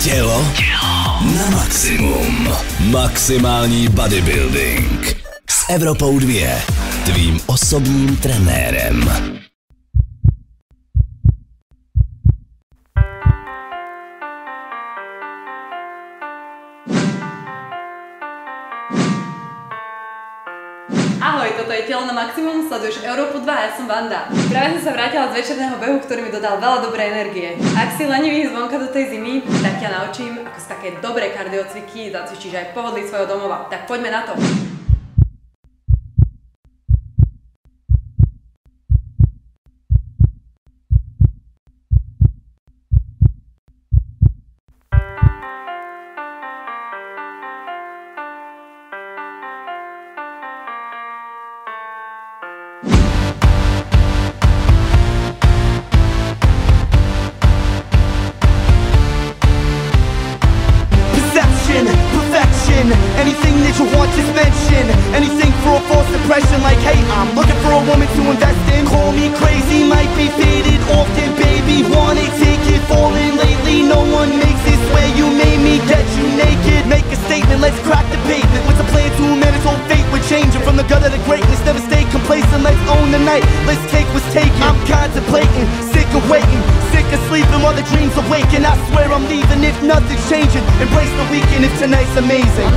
Tělo na maximum. Maximální bodybuilding. S Evropou 2. Tvým osobním trenérem. Ahoj, toto je Telo na maximum, sleduješ Európu 2 a ja som Vanda. Práve som sa vrátila z večerného behu, ktorý mi dodal veľa dobrej energie. Ak si lenivý zvonka do tej zimy, tak ťa naučím, ako si také dobré kardiocviky zacvičíš aj v pohodlí svojho domova. Tak poďme na to. Anything that you want, just mention. Anything for a false impression, like, hey, I'm looking for a woman to invest in. Call me crazy, might be faded often, baby. Wanna take it, falling lately. No one makes it, swear you made me get you naked. Make a statement, let's crack the pavement. What's a plan to manage all fate? We're changing from the gutter to greatness. Never stay complacent, let's own the night. Let's take what's taken. I'm contemplating, sick of waiting, sick of sleeping while the dreams awaken. I swear I'm leaving if nothing's changing. Embrace the weekend if tonight's amazing.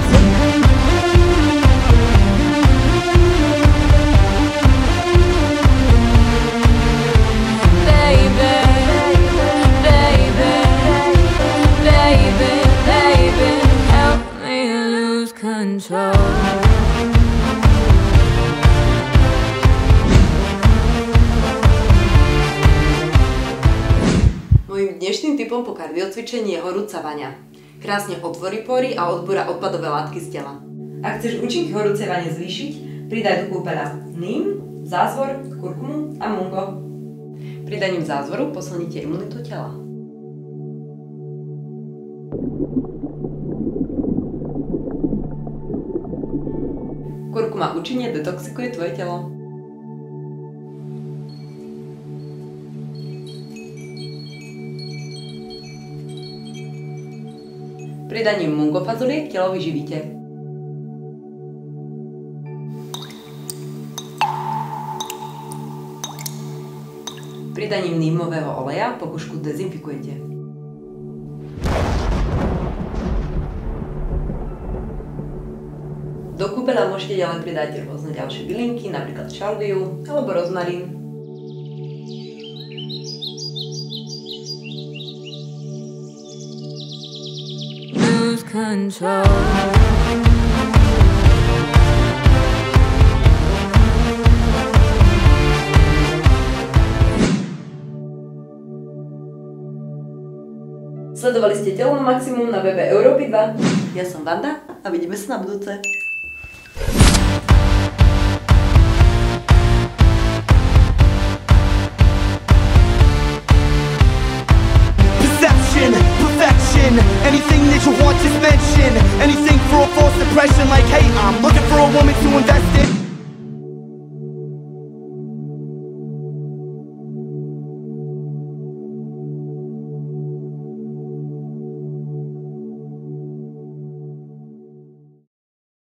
Mojím dnešným typom po kardiocvičení je horúca vaňa. Krásne otvorí pory a odbúra odpadové látky z tela. Ak chceš účinky horúcej vane zvýšiť, pridaj do kúpeľa ním, zázvor, kurkumu a mungo. Pridaním zázvoru posilníte imunitu tela. Kurkuma účinne detoxikuje tvoje telo. Pridaním mungo fazuliek telo vyživíte. Pridaním nímového oleja pokožku dezinfikujete. Do kúpeľa môžete ďalej pridať rôzne ďalšie bylinky, napríklad šalviu alebo rozmarín. Control. Sledovali ste Telo na maximum na webe Európy 2. Ja som Vanda a vidíme sa na budúce.